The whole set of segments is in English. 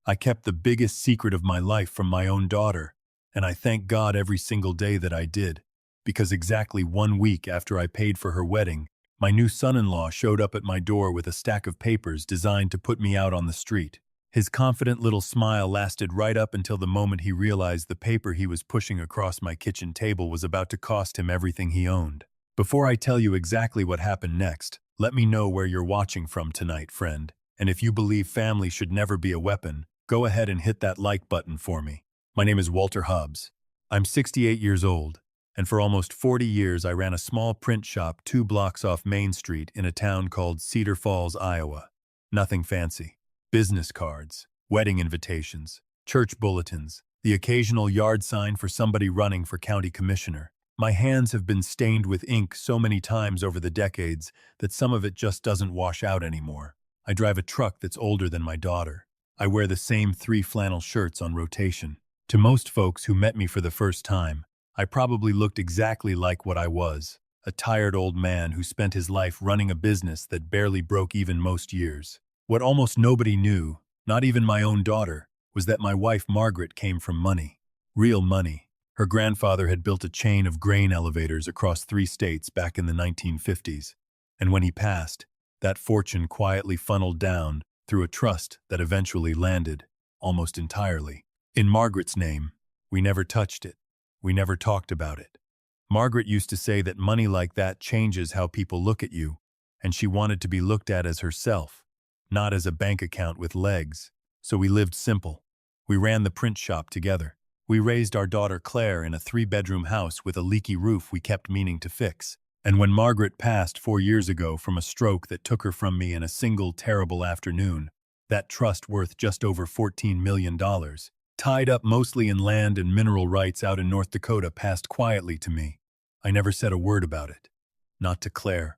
I kept the biggest secret of my life from my own daughter, and I thank God every single day that I did, because exactly 1 week after I paid for her wedding, my new son-in-law showed up at my door with a stack of papers designed to put me out on the street. His confident little smile lasted right up until the moment he realized the paper he was pushing across my kitchen table was about to cost him everything he owned. Before I tell you exactly what happened next, let me know where you're watching from tonight, friend. And if you believe family should never be a weapon, go ahead and hit that like button for me. My name is Walter Hobbs. I'm 68 years old, and for almost 40 years I ran a small print shop 2 blocks off Main Street in a town called Cedar Falls, Iowa. Nothing fancy. Business cards, wedding invitations, church bulletins, the occasional yard sign for somebody running for county commissioner. My hands have been stained with ink so many times over the decades that some of it just doesn't wash out anymore. I drive a truck that's older than my daughter. I wear the same 3 flannel shirts on rotation. To most folks who met me for the first time, I probably looked exactly like what I was, a tired old man who spent his life running a business that barely broke even most years. What almost nobody knew, not even my own daughter, was that my wife Margaret came from money. Real money. Her grandfather had built a chain of grain elevators across 3 states back in the 1950s, and when he passed, that fortune quietly funneled down through a trust that eventually landed, almost entirely, in Margaret's name. We never touched it. We never talked about it. Margaret used to say that money like that changes how people look at you, and she wanted to be looked at as herself, not as a bank account with legs. So we lived simple. We ran the print shop together. We raised our daughter Claire in a 3-bedroom house with a leaky roof we kept meaning to fix. And when Margaret passed 4 years ago from a stroke that took her from me in a single terrible afternoon, that trust worth just over $14 million, tied up mostly in land and mineral rights out in North Dakota, passed quietly to me. I never said a word about it. Not to Claire.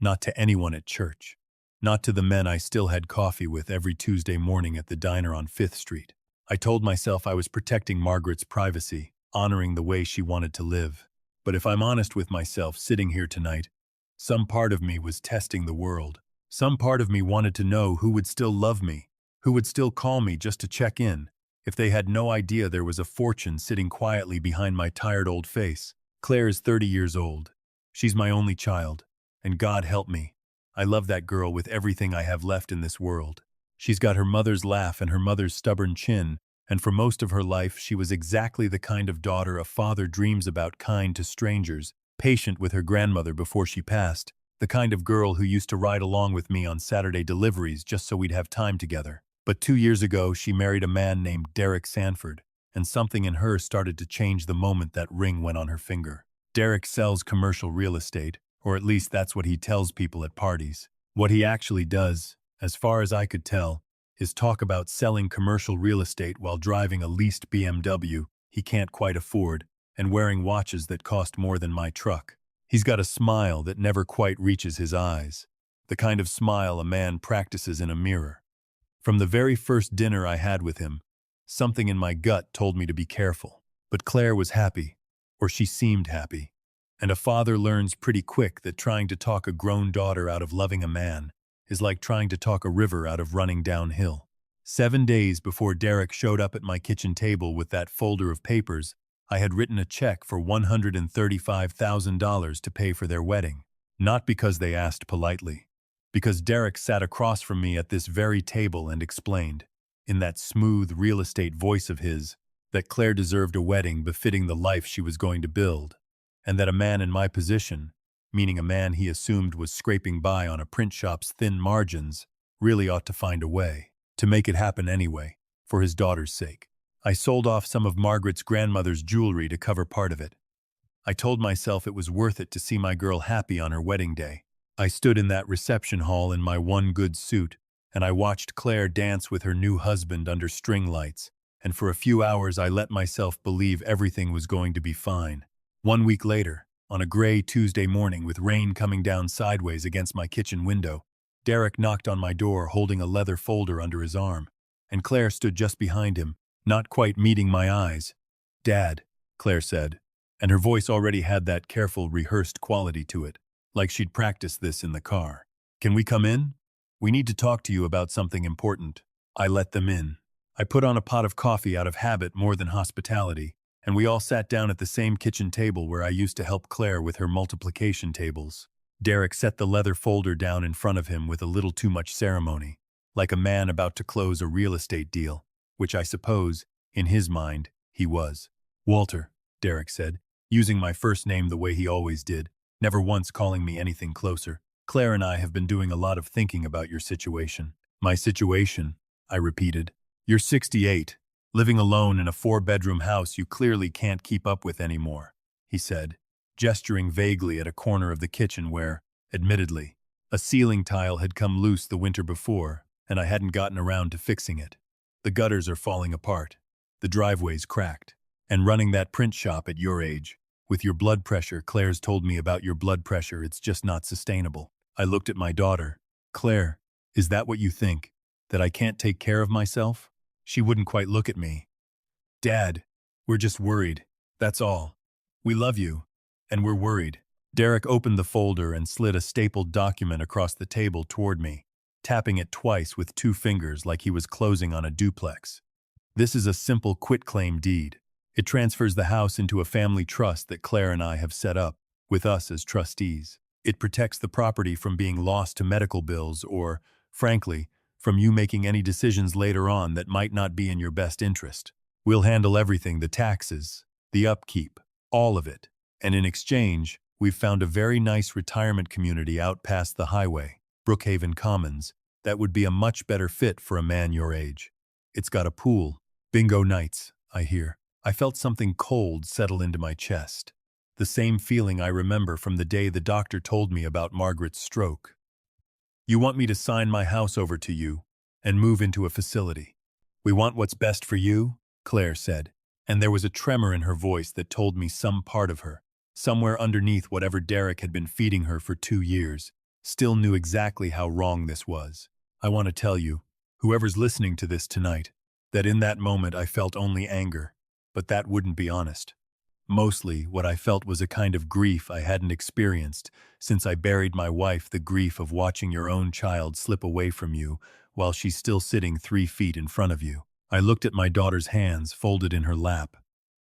Not to anyone at church. Not to the men I still had coffee with every Tuesday morning at the diner on 5th Street. I told myself I was protecting Margaret's privacy, honoring the way she wanted to live. But if I'm honest with myself sitting here tonight, some part of me was testing the world. Some part of me wanted to know who would still love me, who would still call me just to check in, if they had no idea there was a fortune sitting quietly behind my tired old face. Claire is 30 years old. She's my only child, and God help me, I love that girl with everything I have left in this world. She's got her mother's laugh and her mother's stubborn chin, and for most of her life she was exactly the kind of daughter a father dreams about, kind to strangers, patient with her grandmother before she passed, the kind of girl who used to ride along with me on Saturday deliveries just so we'd have time together. But 2 years ago she married a man named Derek Sanford, and something in her started to change the moment that ring went on her finger. Derek sells commercial real estate, or at least that's what he tells people at parties. What he actually does, as far as I could tell, is talk about selling commercial real estate while driving a leased BMW he can't quite afford and wearing watches that cost more than my truck. He's got a smile that never quite reaches his eyes, the kind of smile a man practices in a mirror. From the very first dinner I had with him, something in my gut told me to be careful. But Claire was happy, or she seemed happy. And a father learns pretty quick that trying to talk a grown daughter out of loving a man is like trying to talk a river out of running downhill. 7 days before Derek showed up at my kitchen table with that folder of papers, I had written a check for $135,000 to pay for their wedding. Not because they asked politely, because Derek sat across from me at this very table and explained, in that smooth real estate voice of his, that Claire deserved a wedding befitting the life she was going to build, and that a man in my position, meaning a man he assumed was scraping by on a print shop's thin margins, really ought to find a way to make it happen anyway, for his daughter's sake. I sold off some of Margaret's grandmother's jewelry to cover part of it. I told myself it was worth it to see my girl happy on her wedding day. I stood in that reception hall in my one good suit, and I watched Claire dance with her new husband under string lights, and for a few hours I let myself believe everything was going to be fine. 1 week later, on a gray Tuesday morning with rain coming down sideways against my kitchen window, Derek knocked on my door holding a leather folder under his arm, and Claire stood just behind him, not quite meeting my eyes. "Dad," Claire said, and her voice already had that careful, rehearsed quality to it, like she'd practiced this in the car. "Can we come in? We need to talk to you about something important." I let them in. I put on a pot of coffee out of habit more than hospitality, and we all sat down at the same kitchen table where I used to help Claire with her multiplication tables. Derek set the leather folder down in front of him with a little too much ceremony, like a man about to close a real estate deal, which I suppose, in his mind, he was. "Walter," Derek said, using my first name the way he always did, never once calling me anything closer. "Claire and I have been doing a lot of thinking about your situation." "My situation?" I repeated. "You're 68, living alone in a 4-bedroom house you clearly can't keep up with anymore," he said, gesturing vaguely at a corner of the kitchen where, admittedly, a ceiling tile had come loose the winter before, and I hadn't gotten around to fixing it. "The gutters are falling apart, the driveway's cracked, and running that print shop at your age, with your blood pressure, Claire's told me about your blood pressure, it's just not sustainable." I looked at my daughter. "Claire, is that what you think? That I can't take care of myself?" She wouldn't quite look at me. "Dad, we're just worried, that's all. We love you, and we're worried." Derek opened the folder and slid a stapled document across the table toward me, tapping it twice with 2 fingers like he was closing on a duplex. "This is a simple quitclaim deed. It transfers the house into a family trust that Claire and I have set up, with us as trustees. It protects the property from being lost to medical bills or, frankly, from you making any decisions later on that might not be in your best interest. We'll handle everything, the taxes, the upkeep, all of it. And in exchange, we've found a very nice retirement community out past the highway, Brookhaven Commons, that would be a much better fit for a man your age. It's got a pool. Bingo nights, I hear." I felt something cold settle into my chest. The same feeling I remember from the day the doctor told me about Margaret's stroke. "You want me to sign my house over to you and move into a facility. We want what's best for you," Claire said, and there was a tremor in her voice that told me some part of her, somewhere underneath whatever Derek had been feeding her for 2 years, still knew exactly how wrong this was. I want to tell you, whoever's listening to this tonight, that in that moment I felt only anger, but that wouldn't be honest. Mostly, what I felt was a kind of grief I hadn't experienced since I buried my wife, the grief of watching your own child slip away from you while she's still sitting 3 feet in front of you. I looked at my daughter's hands folded in her lap,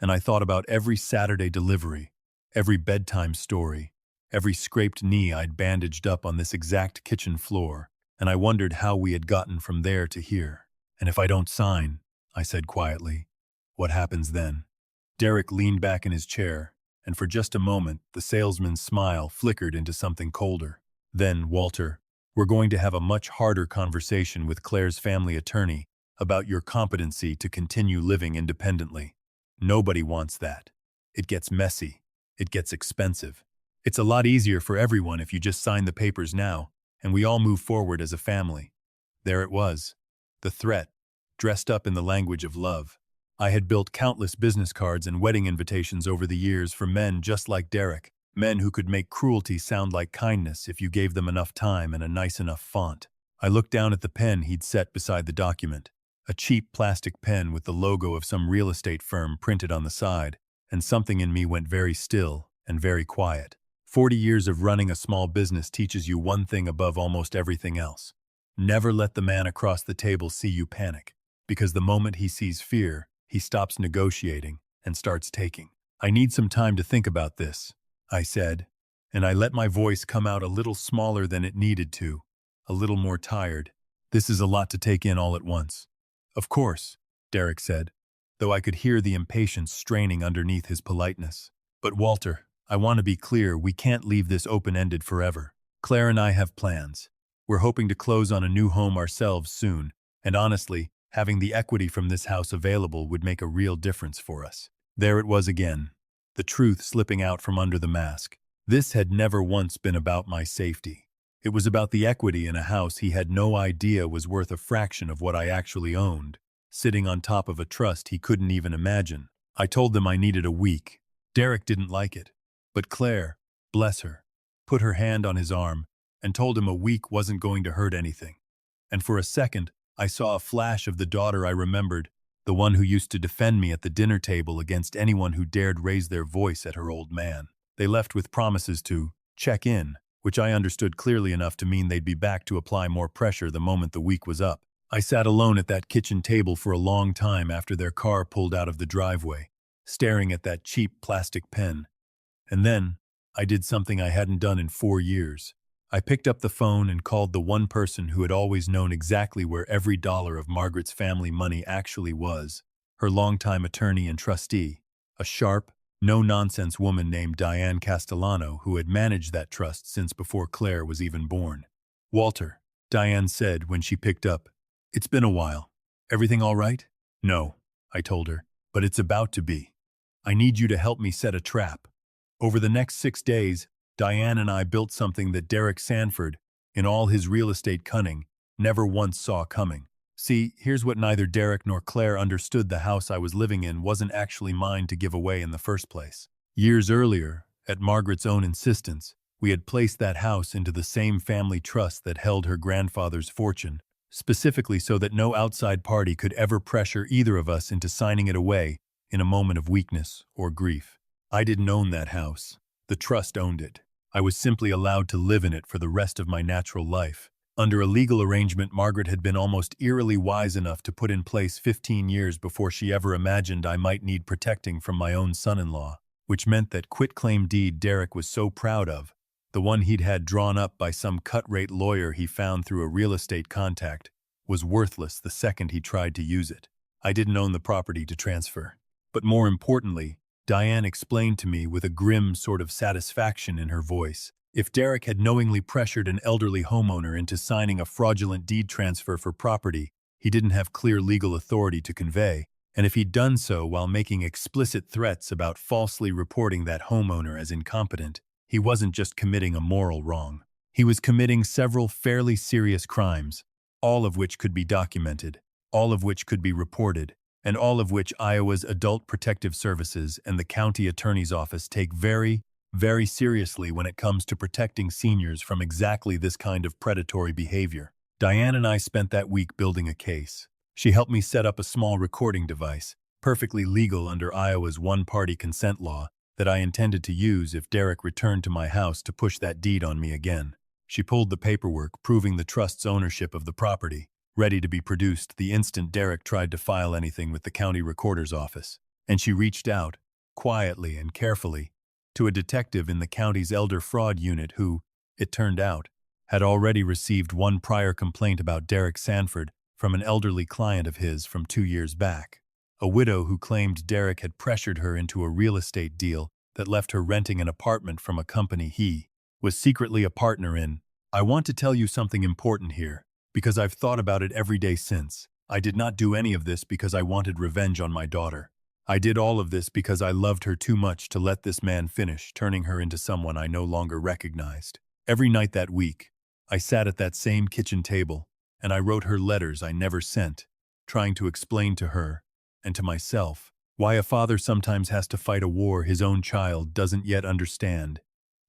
and I thought about every Saturday delivery, every bedtime story, every scraped knee I'd bandaged up on this exact kitchen floor, and I wondered how we had gotten from there to here. "And if I don't sign," I said quietly, "what happens then?" Derek leaned back in his chair, and for just a moment, the salesman's smile flickered into something colder. "Then, Walter, we're going to have a much harder conversation with Claire's family attorney about your competency to continue living independently. Nobody wants that. It gets messy. It gets expensive. It's a lot easier for everyone if you just sign the papers now, and we all move forward as a family." There it was, the threat, dressed up in the language of love. I had built countless business cards and wedding invitations over the years for men just like Derek, men who could make cruelty sound like kindness if you gave them enough time and a nice enough font. I looked down at the pen he'd set beside the document, a cheap plastic pen with the logo of some real estate firm printed on the side, and something in me went very still and very quiet. 40 years of running a small business teaches you one thing above almost everything else. Never let the man across the table see you panic, because the moment he sees fear, he stops negotiating and starts taking. "I need some time to think about this," I said, and I let my voice come out a little smaller than it needed to, a little more tired. "This is a lot to take in all at once." "Of course," Derek said, though I could hear the impatience straining underneath his politeness. "But Walter, I want to be clear, we can't leave this open-ended forever. Claire and I have plans. We're hoping to close on a new home ourselves soon, and honestly, having the equity from this house available would make a real difference for us." There it was again, the truth slipping out from under the mask. This had never once been about my safety. It was about the equity in a house he had no idea was worth a fraction of what I actually owned, sitting on top of a trust he couldn't even imagine. I told them I needed a week. Derek didn't like it, but Claire, bless her, put her hand on his arm and told him a week wasn't going to hurt anything. And for a second, I saw a flash of the daughter I remembered, the one who used to defend me at the dinner table against anyone who dared raise their voice at her old man. They left with promises to check in, which I understood clearly enough to mean they'd be back to apply more pressure the moment the week was up. I sat alone at that kitchen table for a long time after their car pulled out of the driveway, staring at that cheap plastic pen. And then, I did something I hadn't done in 4 years. I picked up the phone and called the one person who had always known exactly where every dollar of Margaret's family money actually was, her longtime attorney and trustee, a sharp, no-nonsense woman named Diane Castellano who had managed that trust since before Claire was even born. "Walter," Diane said when she picked up, "it's been a while. Everything all right?" "No," I told her, "but it's about to be. I need you to help me set a trap." Over the next 6 days, Diane and I built something that Derek Sanford, in all his real estate cunning, never once saw coming. See, here's what neither Derek nor Claire understood: the house I was living in wasn't actually mine to give away in the first place. Years earlier, at Margaret's own insistence, we had placed that house into the same family trust that held her grandfather's fortune, specifically so that no outside party could ever pressure either of us into signing it away in a moment of weakness or grief. I didn't own that house. The trust owned it. I was simply allowed to live in it for the rest of my natural life. Under a legal arrangement Margaret had been almost eerily wise enough to put in place 15 years before she ever imagined I might need protecting from my own son-in-law, which meant that quitclaim deed Derek was so proud of, the one he'd had drawn up by some cut-rate lawyer he found through a real estate contact, was worthless the second he tried to use it. I didn't own the property to transfer. But more importantly, Diane explained to me with a grim sort of satisfaction in her voice, if Derek had knowingly pressured an elderly homeowner into signing a fraudulent deed transfer for property he didn't have clear legal authority to convey, and if he'd done so while making explicit threats about falsely reporting that homeowner as incompetent, he wasn't just committing a moral wrong. He was committing several fairly serious crimes, all of which could be documented, all of which could be reported, and all of which Iowa's Adult Protective Services and the county attorney's office take very, very seriously when it comes to protecting seniors from exactly this kind of predatory behavior. Diane and I spent that week building a case. She helped me set up a small recording device, perfectly legal under Iowa's one-party consent law, that I intended to use if Derek returned to my house to push that deed on me again. She pulled the paperwork proving the trust's ownership of the property, ready to be produced the instant Derek tried to file anything with the county recorder's office. And she reached out, quietly and carefully, to a detective in the county's elder fraud unit who, it turned out, had already received one prior complaint about Derek Sanford from an elderly client of his from 2 years back. A widow who claimed Derek had pressured her into a real estate deal that left her renting an apartment from a company he was secretly a partner in. "I want to tell you something important here, because I've thought about it every day since. I did not do any of this because I wanted revenge on my daughter. I did all of this because I loved her too much to let this man finish turning her into someone I no longer recognized." Every night that week, I sat at that same kitchen table, and I wrote her letters I never sent, trying to explain to her, and to myself, why a father sometimes has to fight a war his own child doesn't yet understand,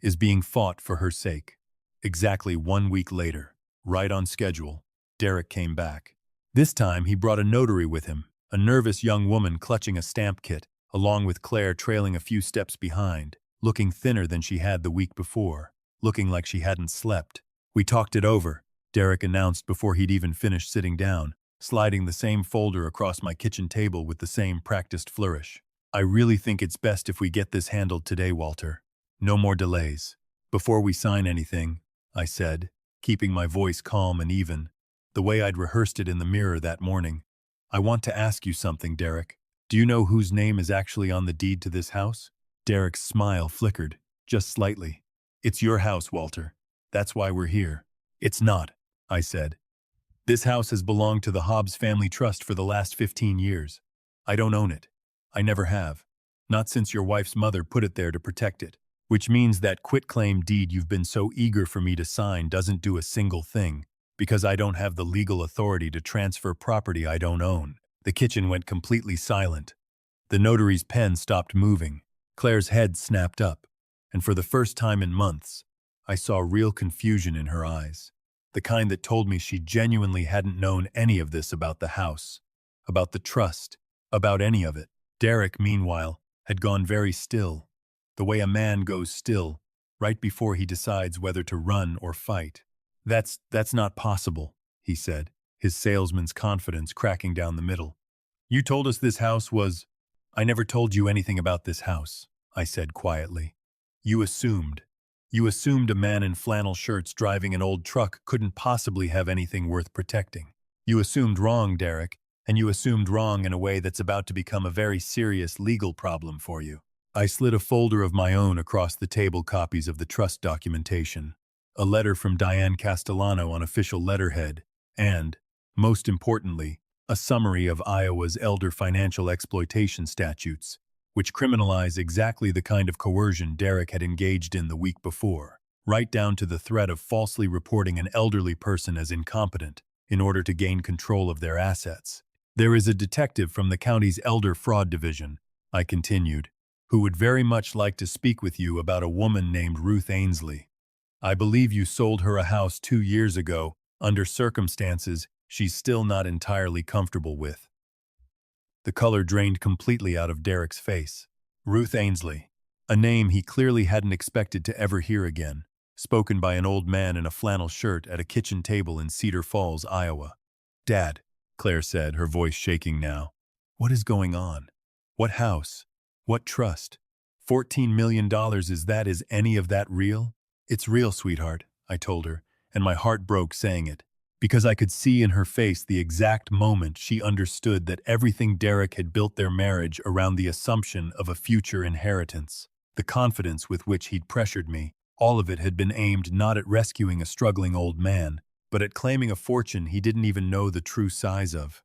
is being fought for her sake. Exactly 1 week later, right on schedule, Derek came back. This time he brought a notary with him, a nervous young woman clutching a stamp kit, along with Claire trailing a few steps behind, looking thinner than she had the week before, looking like she hadn't slept. "We talked it over," Derek announced before he'd even finished sitting down, sliding the same folder across my kitchen table with the same practiced flourish. "I really think it's best if we get this handled today, Walter. No more delays. Before we sign anything," I said, keeping my voice calm and even, the way I'd rehearsed it in the mirror that morning, "I want to ask you something, Derek. Do you know whose name is actually on the deed to this house?" Derek's smile flickered, just slightly. "It's your house, Walter. That's why we're here." "It's not," I said. "This house has belonged to the Hobbs Family Trust for the last 15 years. I don't own it. I never have. Not since your wife's mother put it there to protect it. Which means that quitclaim deed you've been so eager for me to sign doesn't do a single thing, because I don't have the legal authority to transfer property I don't own." The kitchen went completely silent. The notary's pen stopped moving. Claire's head snapped up, and for the first time in months, I saw real confusion in her eyes. The kind that told me she genuinely hadn't known any of this about the house, about the trust, about any of it. Derek, meanwhile, had gone very still, the way a man goes still, right before he decides whether to run or fight. That's not possible," he said. his salesman's confidence cracking down the middle. You told us this house was— I never told you anything about this house, I said quietly. You assumed. You assumed a man in flannel shirts driving an old truck couldn't possibly have anything worth protecting. You assumed wrong, Derek, and you assumed wrong in a way that's about to become a very serious legal problem for you. I slid a folder of my own across the table copies of the trust documentation, a letter from Diane Castellano on official letterhead, and, most importantly, a summary of Iowa's elder financial exploitation statutes, which criminalize exactly the kind of coercion Derek had engaged in the week before, right down to the threat of falsely reporting an elderly person as incompetent in order to gain control of their assets. There is a detective from the county's Elder Fraud Division, I continued, who would very much like to speak with you about a woman named Ruth Ainsley. I believe you sold her a house 2 years ago under circumstances she's still not entirely comfortable with. The color drained completely out of Derek's face. Ruth Ainsley, a name he clearly hadn't expected to ever hear again, spoken by an old man in a flannel shirt at a kitchen table in Cedar Falls, Iowa. Dad, Claire said, her voice shaking now. What is going on? What house? What trust? $14 million, is any of that real? It's real, sweetheart, I told her, and my heart broke saying it, because I could see in her face the exact moment she understood that everything Derek had built their marriage around the assumption of a future inheritance. The confidence with which he'd pressured me, all of it had been aimed not at rescuing a struggling old man, but at claiming a fortune he didn't even know the true size of.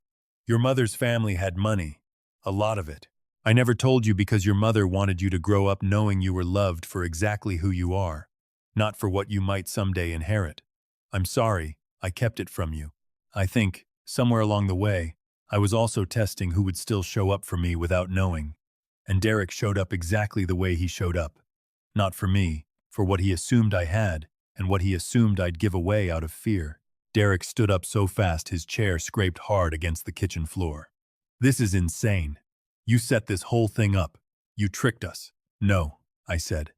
Your mother's family had money, a lot of it. I never told you because your mother wanted you to grow up knowing you were loved for exactly who you are, not for what you might someday inherit. I'm sorry, I kept it from you. I think, somewhere along the way, I was also testing who would still show up for me without knowing. And Derek showed up exactly the way he showed up. Not for me, for what he assumed I had, and what he assumed I'd give away out of fear. Derek stood up so fast his chair scraped hard against the kitchen floor. This is insane. You set this whole thing up. You tricked us. No, I said.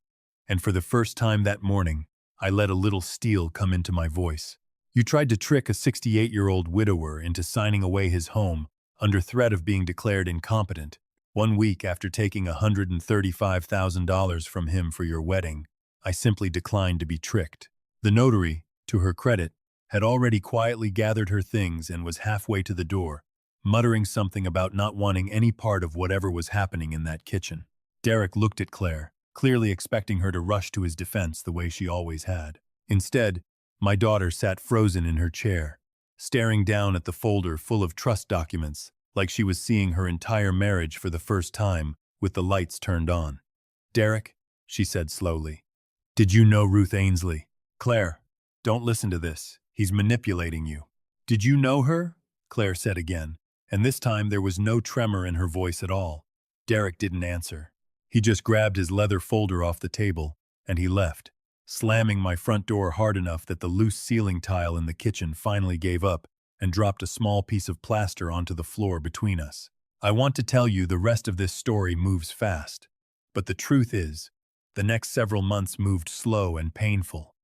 And for the first time that morning, I let a little steel come into my voice. You tried to trick a 68-year-old widower into signing away his home under threat of being declared incompetent, 1 week after taking $135,000 from him for your wedding. I simply declined to be tricked. The notary, to her credit, had already quietly gathered her things and was halfway to the door, muttering something about not wanting any part of whatever was happening in that kitchen. Derek looked at Claire, clearly expecting her to rush to his defense the way she always had. Instead, my daughter sat frozen in her chair, staring down at the folder full of trust documents, like she was seeing her entire marriage for the first time, with the lights turned on. Derek, she said slowly, did you know Ruth Ainsley? Claire, don't listen to this. He's manipulating you. Did you know her? Claire said again, and this time there was no tremor in her voice at all. Derek didn't answer. He just grabbed his leather folder off the table, and he left, slamming my front door hard enough that the loose ceiling tile in the kitchen finally gave up and dropped a small piece of plaster onto the floor between us. I want to tell you the rest of this story moves fast, but the truth is, the next several months moved slow and painful,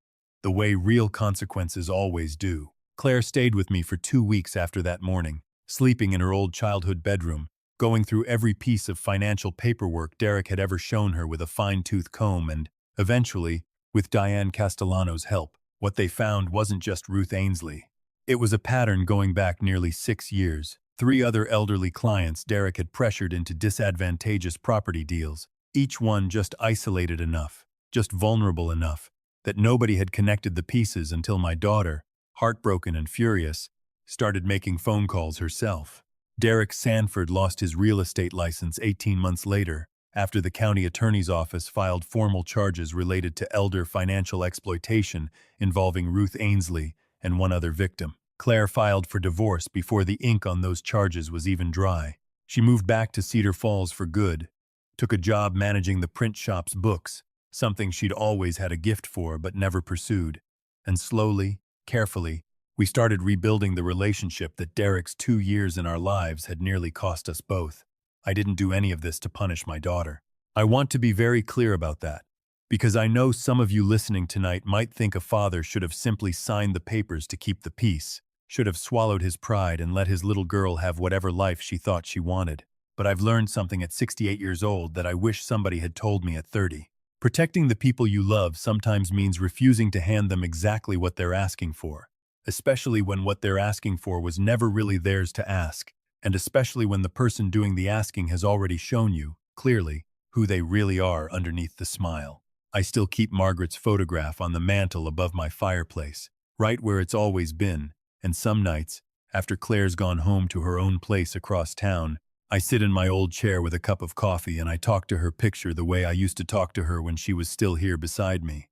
the way real consequences always do. Claire stayed with me for 2 weeks after that morning, sleeping in her old childhood bedroom, going through every piece of financial paperwork Derek had ever shown her with a fine-tooth comb and, eventually, with Diane Castellano's help, what they found wasn't just Ruth Ainsley. It was a pattern going back nearly 6 years. 3 other elderly clients Derek had pressured into disadvantageous property deals, each one just isolated enough, just vulnerable enough, that nobody had connected the pieces until my daughter, heartbroken and furious, started making phone calls herself. Derek Sanford lost his real estate license 18 months later, after the county attorney's office filed formal charges related to elder financial exploitation involving Ruth Ainsley and 1 other victim. Claire filed for divorce before the ink on those charges was even dry. She moved back to Cedar Falls for good, took a job managing the print shop's books, something she'd always had a gift for but never pursued. And slowly, carefully, we started rebuilding the relationship that Derek's 2 years in our lives had nearly cost us both. I didn't do any of this to punish my daughter. I want to be very clear about that, because I know some of you listening tonight might think a father should have simply signed the papers to keep the peace, should have swallowed his pride and let his little girl have whatever life she thought she wanted. But I've learned something at 68 years old that I wish somebody had told me at 30. Protecting the people you love sometimes means refusing to hand them exactly what they're asking for, especially when what they're asking for was never really theirs to ask, and especially when the person doing the asking has already shown you, clearly, who they really are underneath the smile. I still keep Margaret's photograph on the mantel above my fireplace, right where it's always been, and some nights, after Claire's gone home to her own place across town, I sit in my old chair with a cup of coffee and I talk to her picture the way I used to talk to her when she was still here beside me.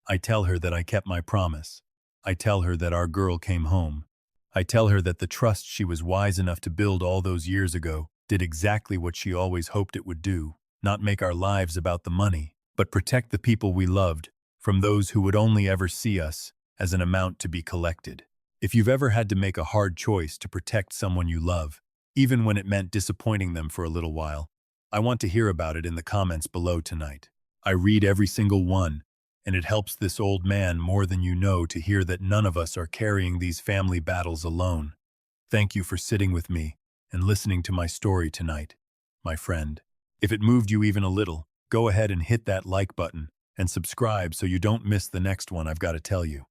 I tell her that I kept my promise. I tell her that our girl came home. I tell her that the trust she was wise enough to build all those years ago did exactly what she always hoped it would do, not make our lives about the money, but protect the people we loved from those who would only ever see us as an amount to be collected. If you've ever had to make a hard choice to protect someone you love, even when it meant disappointing them for a little while, I want to hear about it in the comments below tonight. I read every single one, and it helps this old man more than you know to hear that none of us are carrying these family battles alone. Thank you for sitting with me and listening to my story tonight, my friend. If it moved you even a little, go ahead and hit that like button and subscribe so you don't miss the next one I've got to tell you.